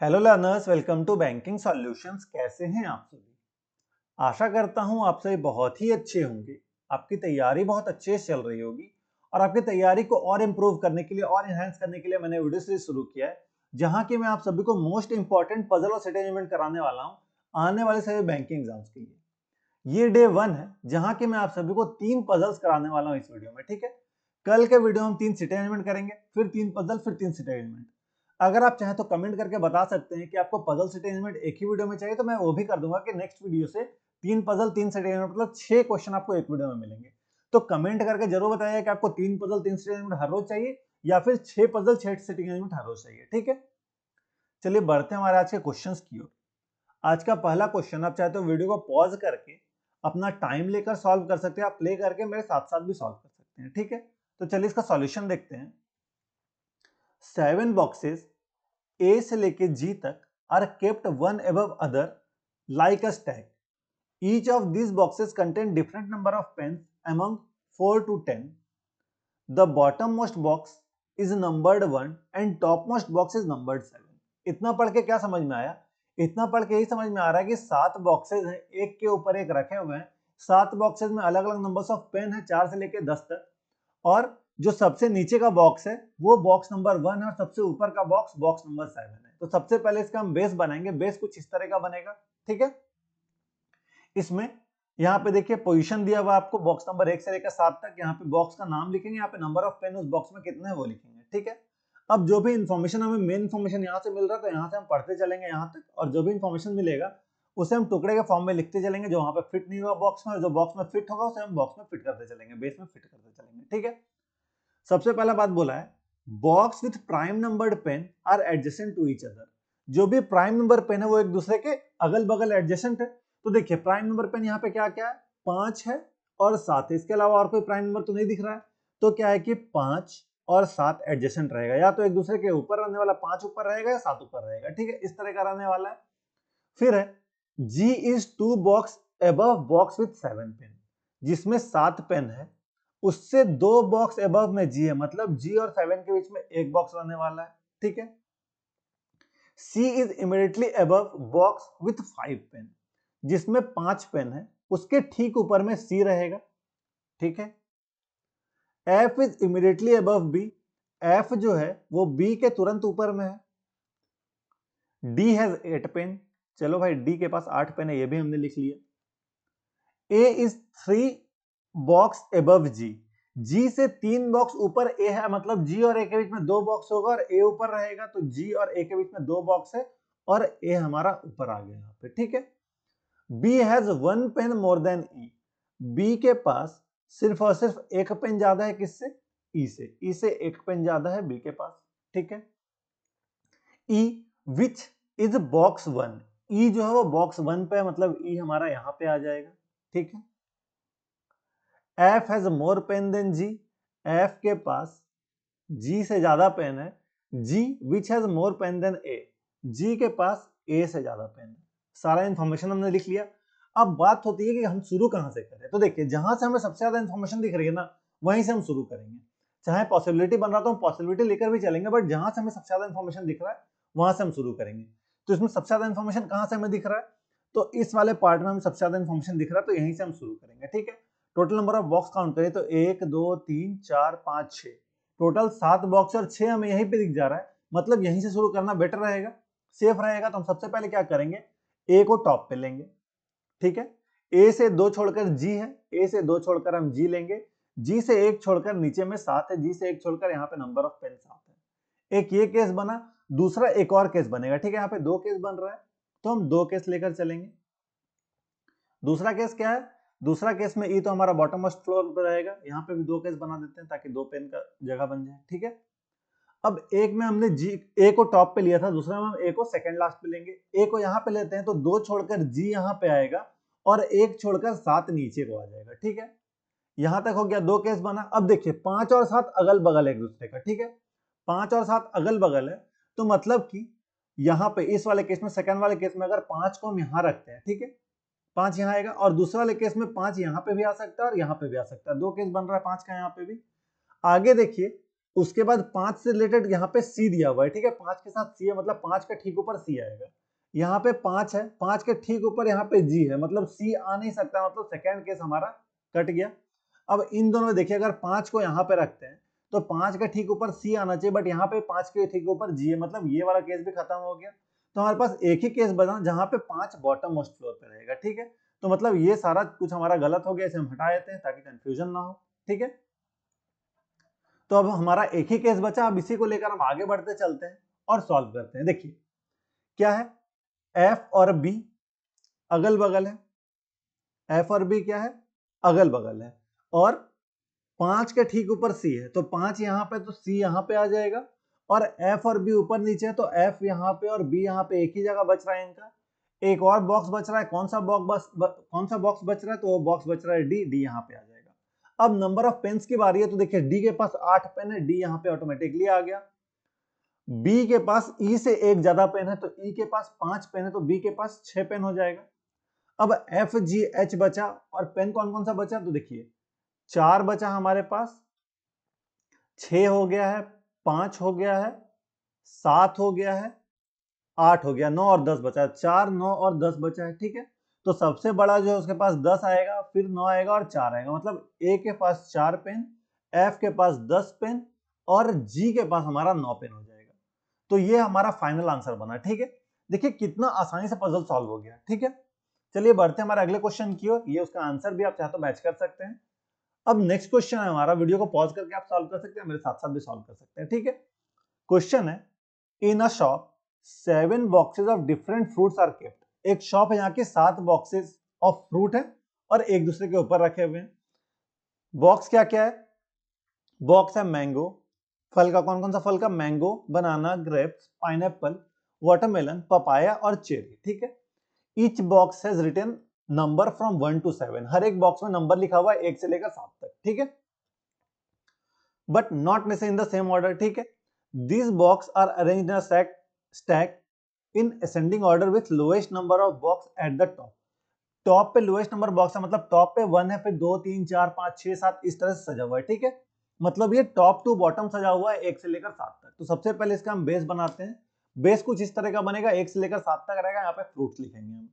Hello learners, welcome to banking solutions. कैसे हैं आप सभी? आशा करता हूं आप सभी बहुत ही अच्छे होंगे। आपकी तैयारी बहुत अच्छे से चल रही होगी और आपकी तैयारी को और इम्प्रूव करने के लिए और एनहांस करने के लिए मैंने वीडियो सीरीज शुरू किया है, जहां की मैं आप सभी को मोस्ट इंपॉर्टेंट पजल और सेट एलिमेंट कराने वाला हूं आने वाले सभी बैंकिंग एग्जाम्स के लिए। ये डे 1 है जहां की मैं आप सभी को 3 पजल्स कराने वाला हूं इस वीडियो में। ठीक है, कल के वीडियो में हम 3 सिटी एलिमेंट करेंगे, फिर 3 पजल, फिर 3 सिटी एलिमेंट। अगर आप चाहें तो कमेंट करके बता सकते हैं कि आपको पजल सिटी एलिमेंट एक ही वीडियो में चाहिए, तो मैं वो भी कर दूंगा कि नेक्स्ट वीडियो से 3 पजल 3 सिटी एलिमेंट मतलब 6 क्वेश्चन आपको एक वीडियो में मिलेंगे। तो कमेंट करके जरूर बताइए कि आपको 3 पजल 3 सिटी एलिमेंट हर रोज चाहिए या फिर 6 पजल 6 सिटी एलिमेंट हर रोज चाहिए। ठीक है, चलिए बढ़ते हैं हमारे आज के क्वेश्चन की ओर। आज का पहला क्वेश्चन, आप चाहे तो वीडियो को पॉज करके अपना टाइम लेकर सॉल्व कर सकते हैं, आप प्ले करके मेरे साथ साथ भी सॉल्व कर सकते हैं। ठीक है, तो चलिए इसका सॉल्यूशन देखते हैं। 7 बॉक्सेस ए से लेके जी तक are kept one above other like a stack. Each of this boxes contain different number of pens among 4 to 10. The bottom most box is numbered 1 and topmost box is numbered 7. इतना पढ़ के क्या समझ में आया? इतना पढ़ के यही समझ में आ रहा है कि 7 बॉक्सेस हैं, एक के ऊपर एक रखे हुए हैं। 7 बॉक्सेस में अलग अलग नंबर्स ऑफ पेन है, 4 से लेके 10 तक। और जो सबसे नीचे का बॉक्स है वो बॉक्स नंबर 1 है और सबसे ऊपर का बॉक्स बॉक्स नंबर 7 है। तो सबसे पहले इसका हम बेस बनाएंगे। बेस कुछ इस तरह का बनेगा। ठीक है, इसमें यहाँ पे देखिए पोजीशन दिया हुआ आपको बॉक्स नंबर 1 से लेकर 7 तक। यहाँ पे बॉक्स का नाम लिखेंगे, यहाँ पे नंबर ऑफ पेन उस बॉक्स में कितने हैं वो लिखेंगे। ठीक है, अब जो भी इन्फॉर्मेशन हमें मेन इन्फॉर्मेशन यहाँ से मिल रहा है, तो यहाँ से हम पढ़ते चलेंगे यहाँ तक, और जो भी इन्फॉर्मेशन मिलेगा उसे हम टुकड़े के फॉर्म में लिखते चलेंगे, जो वहां पे फिट नहीं हुआ बॉक्स में, और जो बॉक्स में फिट होगा उसे हम बॉक्स में फिट करते चलेंगे, बेस में फिट करते चलेंगे। ठीक है, सबसे पहला बात बोला है box with prime numbered pen are adjacent to each other. जो भी प्राइम नंबर पेन है वो एक दूसरे के अगल बगल एडजेसेंट है। तो देखिए प्राइम नंबर पेन यहाँ पे क्या क्या है, 5 है और 7 है। इसके अलावा और कोई प्राइम नंबर तो नहीं दिख रहा है। तो क्या है कि 5 और 7 एडजेसेंट रहेगा, या तो एक दूसरे के ऊपर रहने वाला 5 ऊपर रहेगा या 7 ऊपर रहेगा। ठीक है, इस तरह का रहने वाला है। फिर है G is 2 box above box with 7 pen. जिसमें 7 पेन है उससे 2 बॉक्स अबव में जी है, मतलब जी और 7 के बीच में एक बॉक्स रहने वाला है। ठीक है, C is immediately above box with 5 pen. जिसमें 5 पेन है उसके ठीक ऊपर में सी रहेगा। ठीक है, F is immediately above B. F जो है वो बी के तुरंत ऊपर में है। D has 8 pen. चलो भाई, डी के पास 8 पेन है, ये भी हमने लिख लिया। ए इज 3 बॉक्स अबव जी। जी से 3 बॉक्स ऊपर ए है, मतलब जी और ए के बीच में 2 बॉक्स होगा और ए ऊपर रहेगा। तो जी और ए के बीच में 2 बॉक्स है और ए हमारा ऊपर आ गया यहाँ पे। ठीक है, B has 1 pen more than E. B के पास सिर्फ और सिर्फ एक पेन ज्यादा है, किससे? ई से। ई से एक पेन ज्यादा है बी के पास। ठीक है, ई विच इज बॉक्स 1। ई जो है वो बॉक्स 1 पे है, मतलब ई हमारा यहाँ पे आ जाएगा। ठीक है, F has more pen than G. F के पास जी से ज्यादा पेन है। G which has more pen than A. G के पास ए से ज्यादा पेन है। सारा इंफॉर्मेशन हमने लिख लिया। अब बात होती है कि हम शुरू कहां से करें। तो देखिए जहां से हमें सबसे ज्यादा इंफॉर्मेशन दिख रही है ना, वहीं से हम शुरू करेंगे। चाहे पॉसिबिलिटी बन रहा तो हम पॉसिबिलिटी लेकर भी चलेंगे, बट जहां से हमें सबसे ज्यादा इंफॉर्मेशन दिख रहा है वहां से हम शुरू करेंगे। तो इसमें सबसे ज्यादा इंफॉर्मेशन कहां से हमें दिख रहा है, तो इस वाले पार्ट में हमें सबसे ज्यादा इंफॉर्मेशन दिख रहा है, तो यहीं से हम शुरू करेंगे। ठीक है, total number of box count करें तो 1 2 3 4 5 6, टोटल 7 बॉक्स और 6 हमें यहीं पे दिख जा रहा है, मतलब यहीं से शुरू करना बेटर रहेगा, सेफ रहेगा। तो हम सबसे पहले क्या करेंगे, ए को टॉप पे लेंगे। ठीक है, ए से 2 छोड़कर जी है, ए से 2 छोड़कर हम जी लेंगे। जी से 1 छोड़कर नीचे में 7 है, जी से 1 छोड़कर यहाँ पे नंबर ऑफ पेन 7 है। एक ये केस बना, दूसरा एक और केस बनेगा। ठीक है, यहाँ पे 2 केस बन रहा है, तो हम 2 केस लेकर चलेंगे। दूसरा केस क्या है, दूसरा केस में ई तो हमारा बॉटम मोस्ट फ्लोर पर रहेगा, यहाँ पे भी 2 केस बना देते हैं ताकि 2 पेन का जगह बन जाए। ठीक है, अब एक में हमने जी ए को टॉप पे लिया था, दूसरा में हम ए को सेकंड लास्ट पे लेंगे। ए को यहाँ पे लेते हैं तो 2 छोड़कर जी यहाँ पे आएगा और 1 छोड़कर 7 नीचे को आ जाएगा। ठीक है, यहां तक हो गया, 2 केस बना। अब देखिए 5 और 7 अगल बगल एक दूसरे का। ठीक है, 5 और 7 अगल बगल है, तो मतलब कि यहाँ पे इस वाले केस में, सेकंड वाले केस में अगर 5 को हम यहाँ रखते हैं, ठीक है, 5 यहाँ आएगा, और दूसरे वाले केस में 5 यहाँ पे भी आ सकता है और यहाँ पे भी आ सकता है। 2 केस बन रहा है 5 का यहाँ पे भी। आगे देखिए उसके बाद 5 से रिलेटेड यहाँ पे सी दिया हुआ है, ठीक है, 5 के साथ सी है, मतलब 5 का ठीक ऊपर सी आएगा। यहाँ पे 5 है, 5 के ठीक ऊपर यहाँ पे जी है, मतलब सी आ नहीं सकता, मतलब सेकेंड केस हमारा कट गया। अब इन दोनों में देखिए, अगर 5 को यहाँ पे रखते हैं तो 5 के ठीक ऊपर सी आना चाहिए, बट यहाँ पे 5 के ठीक ऊपर जी है, मतलब ये वाला केस भी खत्म हो गया। तो हमारे पास एक ही केस बचा जहां पे 5 बॉटम मोस्ट फ्लोर पे रहेगा, ठीक है। तो मतलब ये सारा कुछ हमारा गलत हो गया, इसे हम हटा देते हैं ताकि कंफ्यूजन ना हो, ठीक है। तो अब हमारा एक ही केस बचा, अब इसी को लेकर हम आगे बढ़ते चलते हैं और सॉल्व करते हैं। देखिए क्या है, एफ और बी अगल बगल है, एफ और बी क्या है, अगल बगल है, और 5 के ठीक ऊपर सी है, तो 5 यहाँ पे तो सी यहाँ पे आ जाएगा, और एफ और बी ऊपर नीचे है तो एफ यहाँ पे और बी यहाँ पे, एक ही जगह बच रहा है इनका। एक और बॉक्स बच रहा है, कौन सा बॉक्स बच रहा है, तो वो बॉक्स बच रहा है डी, डी यहाँ पे आ जाएगा। अब नंबर ऑफ पेन्स की बारी है, तो देखिए डी के पास 8 पेन है, डी यहाँ पे ऑटोमेटिकली आ गया। बी के पास ई से एक ज्यादा पेन है, तो ई के पास 5 पेन है, तो बी के पास 6 पेन हो जाएगा। अब एफ जी एच बचा, और पेन कौन कौन सा बचा, तो देखिए 4 बचा हमारे पास, 6 हो गया है, 5 हो गया है, 7 हो गया है, 8 हो गया, 9 और 10 बचा है, 4, 9 और 10 बचा है, ठीक है। तो सबसे बड़ा जो है उसके पास 10 आएगा, फिर 9 आएगा और 4 आएगा, मतलब ए के पास 4 पेन, एफ के पास 10 पेन और जी के पास हमारा 9 पेन हो जाएगा। तो ये हमारा फाइनल आंसर बना, ठीक है। देखिए कितना आसानी से पजल सॉल्व हो गया, ठीक है। चलिए बढ़ते हैं हमारे अगले क्वेश्चन की ओर, ये उसका आंसर भी आप चाहे तो मैच कर सकते हैं। अब नेक्स्ट क्वेश्चन है हमारा, वीडियो को पॉज करके आप सॉल्व कर सकते हैं, मेरे साथ साथ भी सॉल्व कर सकते हैं, ठीक है। क्वेश्चन है, in a shop 7 boxes of different fruits are kept. एक शॉप है, यहाँ के 7 बॉक्सेस ऑफ फ्रूट है और एक दूसरे के ऊपर रखे हुए हैं। बॉक्स क्या क्या है, बॉक्स है मैंगो, फल का कौन कौन सा फल का, mango, banana, grapes, pineapple, watermelon, papaya और चेरी, ठीक है। Each box has written number from 1 to 7, हर एक बॉक्स में नंबर लिखा हुआ है 1 से लेकर 7 तक, ठीक है, but not necessary in the same order, ठीक है। These box are arranged in a stack in ascending order with lowest number of box at the top. Top पे लोएस्ट नंबर बॉक्स है, मतलब टॉप पे 1 है, फिर 2 3 4 5 6 7 इस तरह से सजा हुआ है, ठीक है। मतलब ये टॉप टू बॉटम सजा हुआ है 1 से लेकर 7 तक। तो सबसे पहले इसका हम बेस बनाते हैं। बेस कुछ इस तरह का बनेगा, 1 से लेकर 7 तक रहेगा, यहाँ पे फ्रूट्स लिखेंगे हम।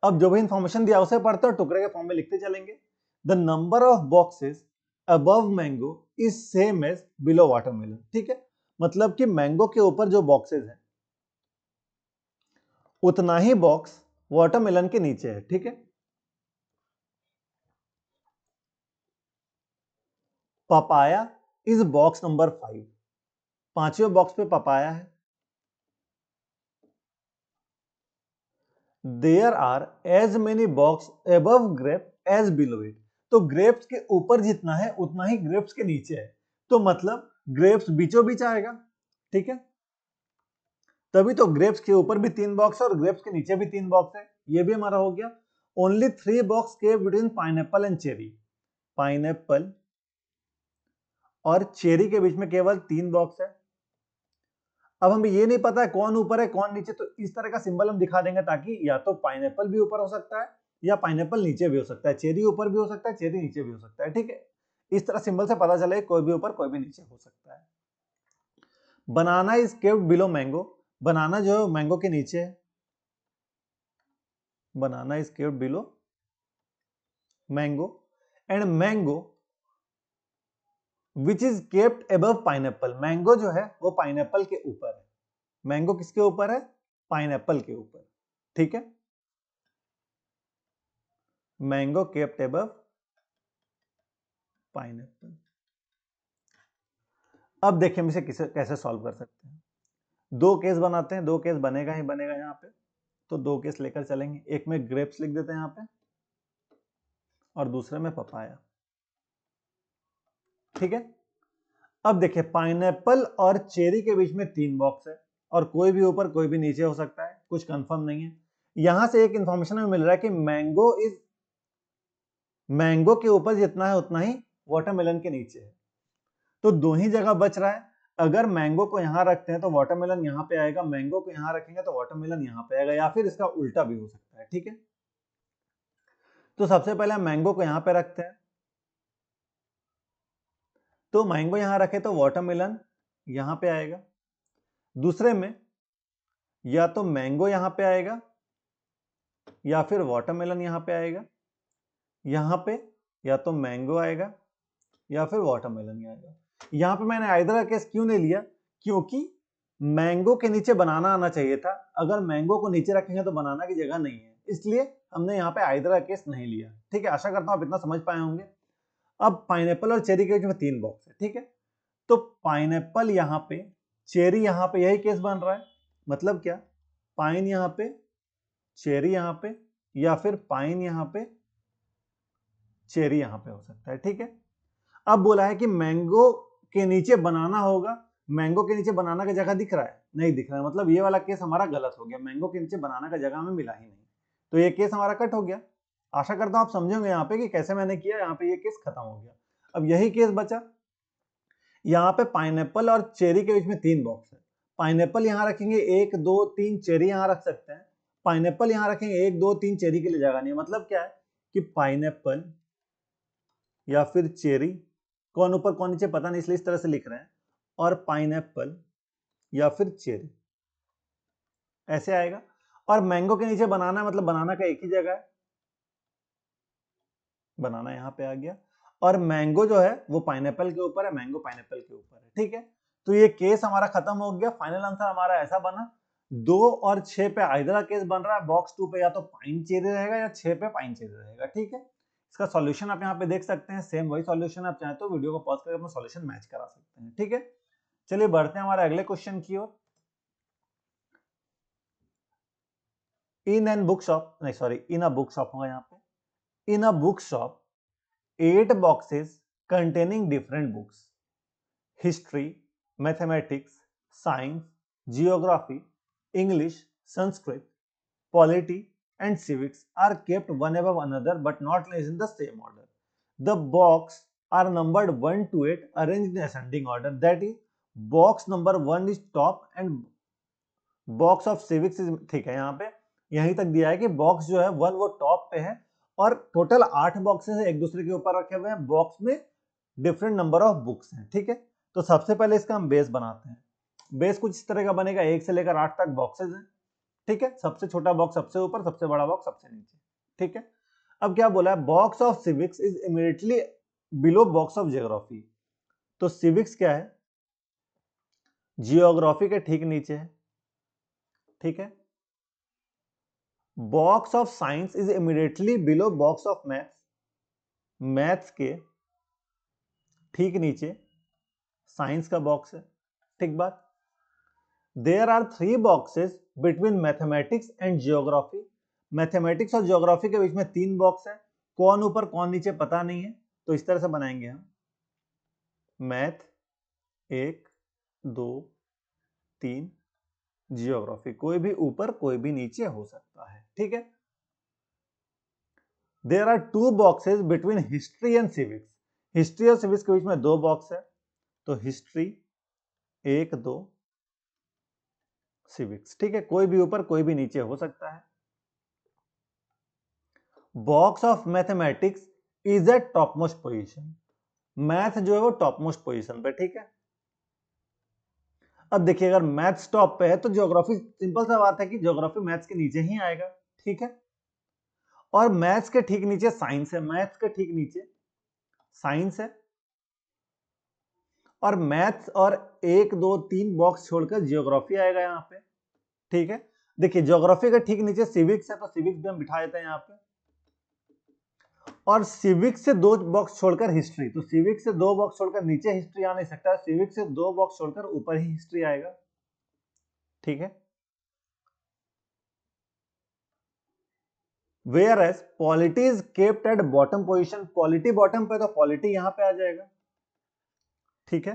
अब जो भी इंफॉर्मेशन दिया उसे पढ़ते और टुकड़े के फॉर्म में लिखते चलेंगे। The number of boxes above mango is same as below watermelon, ठीक है। मतलब कि मैंगो के ऊपर जो बॉक्सेस हैं उतना ही बॉक्स वाटरमेलन के नीचे है, ठीक है। पपाया इज बॉक्स नंबर 5, 5वें बॉक्स पे पपाया है। There are as many box above grape as below it. तो ग्रेप्स के ऊपर जितना है उतना ही ग्रेप्स के नीचे है, तो मतलब ग्रेप्स बीचों बीच आएगा, ठीक है। तभी तो ग्रेप्स के ऊपर भी 3 बॉक्स है और ग्रेप्स के नीचे भी 3 बॉक्स है, ये भी हमारा हो गया। Only 3 box kept between pineapple and cherry, pineapple और चेरी के बीच में केवल 3 बॉक्स है। अब हमें ये नहीं पता है कौन ऊपर है कौन नीचे, तो इस तरह का सिंबल हम दिखा देंगे ताकि या तो पाइनएप्पल भी ऊपर हो सकता है या पाइनएप्पल नीचे भी हो सकता है, चेरी ऊपर भी हो सकता है, चेरी नीचे भी हो सकता है, ठीक है। इस तरह सिंबल से पता चले कोई भी ऊपर कोई भी नीचे हो सकता है। Banana is kept below mango, banana जो है मैंगो के नीचे है, banana is kept below mango, and mango which is kept above pineapple, mango जो है वो पाइनएप्पल के ऊपर है। मैंगो किसके ऊपर है, पाइनएप्पल के ऊपर, ठीक है। Mango kept above pineapple. अब देखिए हम इसे कैसे सॉल्व कर सकते हैं। 2 केस बनाते हैं, 2 केस बनेगा ही बनेगा यहाँ पे, तो 2 केस लेकर चलेंगे। एक में ग्रेप्स लिख देते हैं यहाँ पे और दूसरे में पपाया, ठीक है। अब देखिए पाइनएप्पल और चेरी के बीच में 3 बॉक्स है और कोई भी ऊपर कोई भी नीचे हो सकता है, कुछ कंफर्म नहीं है। यहां से एक इंफॉर्मेशन हमें मिल रहा है कि मैंगो के ऊपर जितना है उतना ही वाटरमेलन के नीचे है, तो 2 ही जगह बच रहा है। अगर मैंगो को यहां रखते हैं तो वाटरमेलन यहां पे आएगा, मैंगो को यहां रखेंगे तो वाटरमेलन यहां पे आएगा, या फिर इसका उल्टा भी हो सकता है, ठीक है। तो सबसे पहले हम मैंगो को यहां पे रखते हैं, तो मैंगो यहां रखे तो वाटरमेलन यहां पे आएगा। दूसरे में या तो मैंगो यहां पे आएगा या फिर वाटरमेलन यहां पे आएगा। यहां पे या तो मैंगो आएगा या फिर वाटरमेलन ही आएगा। यहां पे मैंने आइदर का केस क्यों नहीं लिया, क्योंकि मैंगो के नीचे बनाना आना चाहिए था। अगर मैंगो को नीचे रखेंगे तो बनाना की जगह नहीं है, इसलिए हमने यहाँ पे आइदर का केस नहीं लिया। ठीक है, आशा करता हूं आप इतना समझ पाए होंगे। अब पाइनएप्पल और चेरी के बीच में 3 बॉक्स है। ठीक है, तो पाइनएप्पल यहाँ पे, चेरी यहाँ पे, यही केस बन रहा है। मतलब क्या, पाइन यहाँ पे, चेरी यहाँ पे, या फिर पाइन यहाँ पे, चेरी यहाँ पे हो सकता है। ठीक है, अब बोला है कि मैंगो के नीचे बनाना होगा। मैंगो के नीचे बनाना का जगह दिख रहा है? नहीं दिख रहा है, मतलब ये वाला केस हमारा गलत हो गया। मैंगो के नीचे बनाना का जगह हमें मिला ही नहीं, तो ये केस हमारा कट हो गया। आशा करता हूं आप समझेंगे यहाँ पे कि कैसे मैंने किया। यहाँ पे ये केस खत्म हो गया। अब यही केस बचा, यहाँ पे पाइनएप्पल और चेरी के बीच में 3 बॉक्स है। पाइनएप्पल यहाँ रखेंगे 1 2 3, चेरी यहाँ रख सकते हैं। पाइनएप्पल यहाँ रखेंगे 1 2 3, चेरी के लिए जगह नहीं है। मतलब क्या है कि पाइनएप्पल या फिर चेरी, कौन ऊपर कौन नीचे पता नहीं, इसलिए इस तरह से लिख रहे हैं, और पाइनएप्पल या फिर चेरी ऐसे आएगा। और मैंगो के नीचे बनाना, मतलब बनाना का एक ही जगह है, बनाना यहाँ पे आ गया। और मैंगो जो है वो पाइनएप्पल के ऊपर है, मैंगो पाइनएप्पल के ऊपर है। ठीक है, तो ये केस हमारा खत्म हो गया। फाइनल आंसर हमारा ऐसा बना। 2 और 6 पे आइदर का केस बन रहा है। बॉक्स 2 पे या तो पाइन चेरी रहेगा या 6 पे पाइन चेरी रहेगा। ठीक है, इसका सॉल्यूशन आप यहाँ पे देख सकते हैं। सेम वही सॉल्यूशन, आप चाहें तो वीडियो को पॉज करके अपना सॉल्यूशन मैच करा सकते हैं। ठीक है, चलिए बढ़ते हैं हमारे अगले क्वेश्चन की ओर। इन एन बुक शॉप, नहीं sorry, in a book shop होगा यहाँ पे। In a book shop 8 boxes containing different books: history, mathematics, science, geography, English, Sanskrit, polity, and civics are kept one above another but not placed in the same order. The boxes are numbered 1 to 8, arranged in ascending order. That is, box number 1 is top and box of civics is, ठीक है, यहाँ पे यहीं तक दिया है कि box जो है 1 वो टॉप पे है और टोटल 8 बॉक्सेस एक दूसरे के ऊपर रखे हुए हैं। बॉक्स में डिफरेंट नंबर ऑफ बुक्स हैं। ठीक है, तो सबसे पहले इसका हम बेस बनाते हैं। बेस कुछ इस तरह का बनेगा, 1 से लेकर 8 तक बॉक्सेस हैं। ठीक है, सबसे छोटा बॉक्स सबसे ऊपर, सबसे बड़ा बॉक्स सबसे नीचे। ठीक है, अब क्या बोला है, box of civics is immediately below box of geography. तो सिविक्स क्या है, जियोग्राफी के ठीक नीचे है। ठीक है, box of science is immediately below box of maths. Maths के ठीक नीचे साइंस का बॉक्स है। ठीक बात। There are 3 boxes between mathematics and geography. Mathematics और जियोग्राफी के बीच में 3 बॉक्स है। कौन ऊपर कौन नीचे पता नहीं है, तो इस तरह से बनाएंगे हम। मैथ 1 2 3, जियोग्राफी कोई भी ऊपर कोई भी नीचे हो सकता है। ठीक है, there are 2 boxes between history and civics. History और सिविक्स के बीच में 2 बॉक्स है, तो हिस्ट्री 1 2, सिविक्स। ठीक है, कोई भी ऊपर कोई भी नीचे हो सकता है। Box of mathematics is eight top most position. Math जो है वो टॉप मोस्ट पोजिशन पे। ठीक है, अब देखिए अगर मैथ्स टॉप पे है तो ज्योग्राफी, सिंपल सा बात है कि ज्योग्राफी मैथ्स के नीचे ही आएगा। ठीक है, और मैथ्स के ठीक नीचे साइंस है। मैथ्स के ठीक नीचे साइंस है, और मैथ्स और 1 2 3 बॉक्स छोड़कर जियोग्राफी आएगा यहाँ पे। ठीक है, देखिए ज्योग्राफी के ठीक नीचे सिविक्स है, तो सिविक्स भी हम बिठा देते हैं यहाँ पे। और सिविक्स से 2 बॉक्स छोड़कर हिस्ट्री, तो सिविक्स से 2 बॉक्स छोड़कर नीचे हिस्ट्री आ नहीं सकता, सिविक्स से 2 बॉक्स छोड़कर ऊपर ही हिस्ट्री आएगा। ठीक है, whereas polity is kept at bottom position. Polity bottom पे, तो पॉलिटी यहां पे आ जाएगा। ठीक है,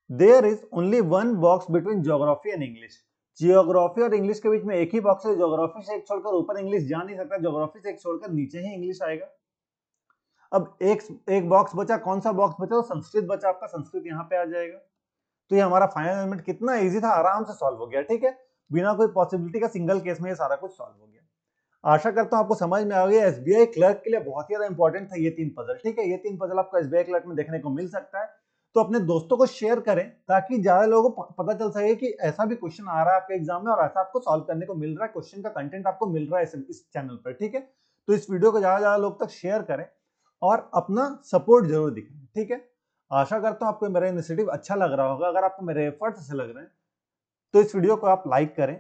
there is only 1 box between geography and English. Geography और इंग्लिश के बीच में एक ही बॉक्स है। ज्योग्राफी से एक छोड़कर ऊपर इंग्लिश जा नहीं सकता, ज्योग्राफी से एक छोड़कर नीचे ही इंग्लिश आएगा। अब एक बॉक्स बचा, कौन सा बॉक्स बचा, तो संस्कृत बचा आपका, संस्कृत यहाँ पे आ जाएगा। तो ये हमारा फाइनल एलिमेंट कितना इजी था, आराम से सॉल्व हो गया। ठीक है, बिना कोई पॉसिबिलिटी का सिंगल केस में ये सारा कुछ सॉल्व हो गया। आशा करता हूं आपको समझ में आ गया। एसबीआई क्लर्क के लिए बहुत ही ज्यादा इंपॉर्टेंट था ये 3 पजल। ठीक है, ये 3 पजल आपको एसबीआई क्लर्क में देखने को मिल सकता है। तो अपने दोस्तों को शेयर करें ताकि ज़्यादा लोगों को पता चल सके कि ऐसा भी क्वेश्चन आ रहा है आपके एग्जाम में और ऐसा आपको सॉल्व करने को मिल रहा है, क्वेश्चन का कंटेंट आपको मिल रहा है इस चैनल पर, ठीक है। तो इस वीडियो को ज़्यादा ज़्यादा लोग तक शेयर करें और अपना सपोर्ट जरूर दिखाएं, ठीक है। आशा करता हूँ आपको मेरा इनिशिएटिव अच्छा लग रहा होगा। अगर आपको मेरे एफर्ट्स अच्छे लग रहे हैं तो इस वीडियो को आप लाइक करें,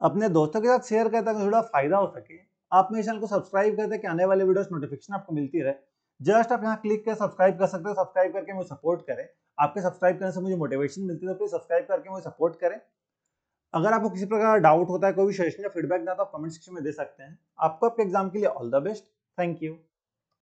अपने दोस्तों के साथ शेयर करें ताकि थोड़ा फायदा हो सके। आप मेरे चैनल को सब्सक्राइब कर दें कि आने वाले वीडियोस नोटिफिकेशन आपको मिलती रहे। जस्ट आप यहाँ क्लिक कर सब्सक्राइब कर सकते हो, सब्सक्राइब करके मुझे सपोर्ट करें। आपके सब्सक्राइब करने से मुझे मोटिवेशन मिलती है, तो प्लीज सब्सक्राइब करके मुझे सपोर्ट करें। अगर आपको किसी प्रकार का डाउट होता है, कोई भी सजेशन या फीडबैक देना, तो आप कमेंट सेक्शन में दे सकते हैं। आपको आपके एग्जाम के लिए all the best. Thank you.